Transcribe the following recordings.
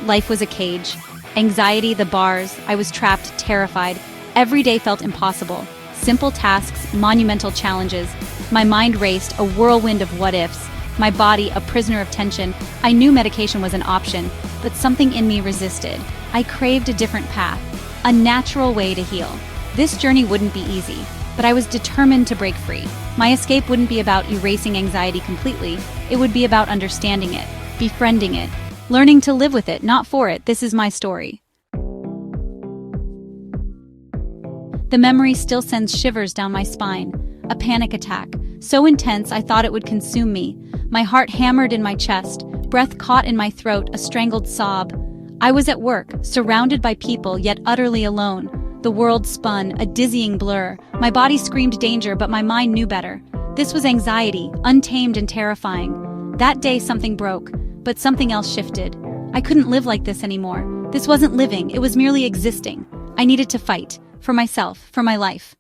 Life was a cage. Anxiety, the bars. I was trapped, terrified. Every day felt impossible. Simple tasks, monumental challenges. My mind raced, a whirlwind of what-ifs. My body, a prisoner of tension. I knew medication was an option, but something in me resisted. I craved a different path, a natural way to heal. This journey wouldn't be easy, but I was determined to break free. My escape wouldn't be about erasing anxiety completely. It would be about understanding it, befriending it, learning to live with it, not for it. This is my story. The memory still sends shivers down my spine. A panic attack, so intense I thought it would consume me. My heart hammered in my chest, breath caught in my throat, a strangled sob. I was at work, surrounded by people, yet utterly alone. The world spun, a dizzying blur. My body screamed danger, but my mind knew better. This was anxiety, untamed and terrifying. That day something broke, but something else shifted. I couldn't live like this anymore. This wasn't living, it was merely existing. I needed to fight. For myself, for my life.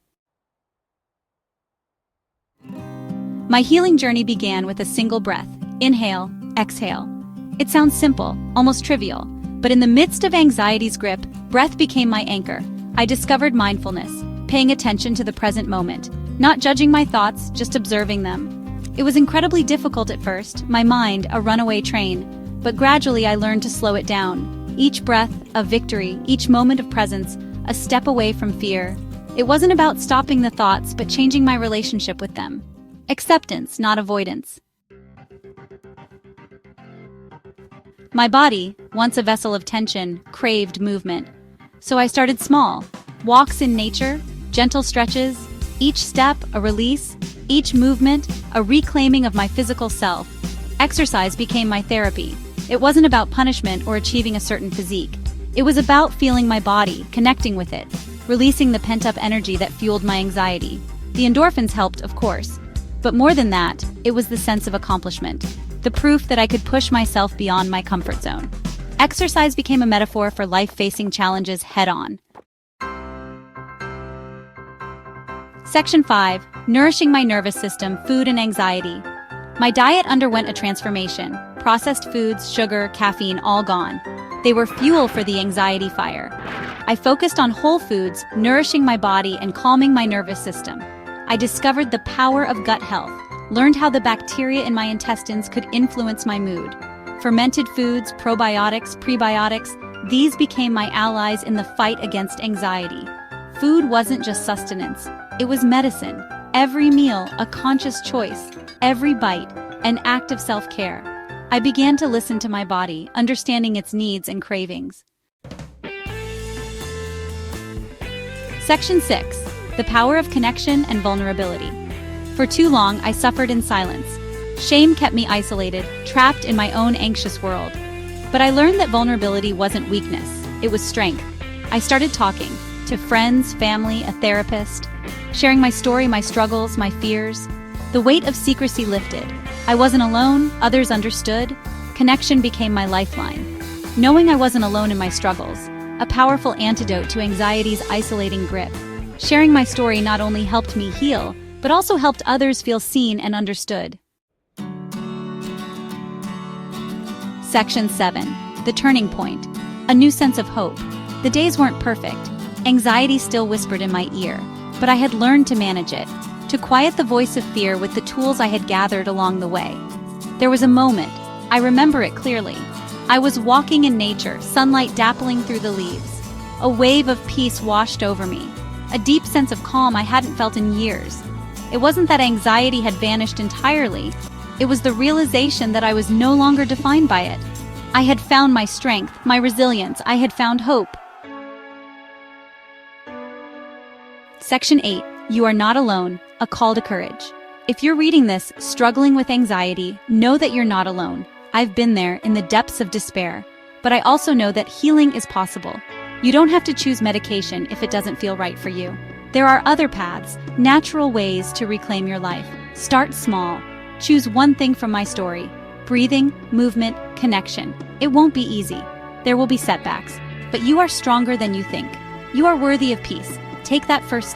My healing journey began with a single breath. Inhale, exhale. It sounds simple, almost trivial, but in the midst of anxiety's grip, breath became my anchor. I discovered mindfulness, paying attention to the present moment, not judging my thoughts, just observing them. It was incredibly difficult at first, my mind a runaway train, but gradually I learned to slow it down. Each breath, a victory, each moment of presence, a step away from fear. It wasn't about stopping the thoughts, but changing my relationship with them. Acceptance, not avoidance. My body, once a vessel of tension, craved movement. So I started small. Walks in nature, gentle stretches, each step a release, each movement a reclaiming of my physical self. Exercise became my therapy. It wasn't about punishment or achieving a certain physique. It was about feeling my body, connecting with it, releasing the pent-up energy that fueled my anxiety. The endorphins helped, of course. But more than that, it was the sense of accomplishment, the proof that I could push myself beyond my comfort zone. Exercise became a metaphor for life-facing challenges head-on. Section 5. Nourishing my nervous system, food and anxiety. My diet underwent a transformation. Processed foods, sugar, caffeine, all gone. They were fuel for the anxiety fire. I focused on whole foods, nourishing my body and calming my nervous system. I discovered the power of gut health, learned how the bacteria in my intestines could influence my mood. Fermented foods, probiotics, prebiotics, these became my allies in the fight against anxiety. Food wasn't just sustenance, it was medicine. Every meal, a conscious choice. Every bite, an act of self-care. I began to listen to my body, understanding its needs and cravings. Section 6. The power of connection and vulnerability. For too long, I suffered in silence. Shame kept me isolated, trapped in my own anxious world. But I learned that vulnerability wasn't weakness, it was strength. I started talking to friends, family, a therapist, sharing my story, my struggles, my fears. The weight of secrecy lifted. I wasn't alone, others understood. Connection became my lifeline. Knowing I wasn't alone in my struggles, a powerful antidote to anxiety's isolating grip. Sharing my story not only helped me heal, but also helped others feel seen and understood. Section 7. The turning point. A new sense of hope. The days weren't perfect. Anxiety still whispered in my ear, but I had learned to manage it, to quiet the voice of fear with the tools I had gathered along the way. There was a moment, I remember it clearly. I was walking in nature, sunlight dappling through the leaves. A wave of peace washed over me, a deep sense of calm I hadn't felt in years. It wasn't that anxiety had vanished entirely, it was the realization that I was no longer defined by it. I had found my strength, my resilience, I had found hope. Section 8. You are not alone, a call to courage. If you're reading this, struggling with anxiety, know that you're not alone. I've been there in the depths of despair, but I also know that healing is possible. You don't have to choose medication if it doesn't feel right for you. There are other paths, natural ways to reclaim your life. Start small. Choose one thing from my story: breathing, movement, connection. It won't be easy. There will be setbacks, but you are stronger than you think. You are worthy of peace. Take that first step.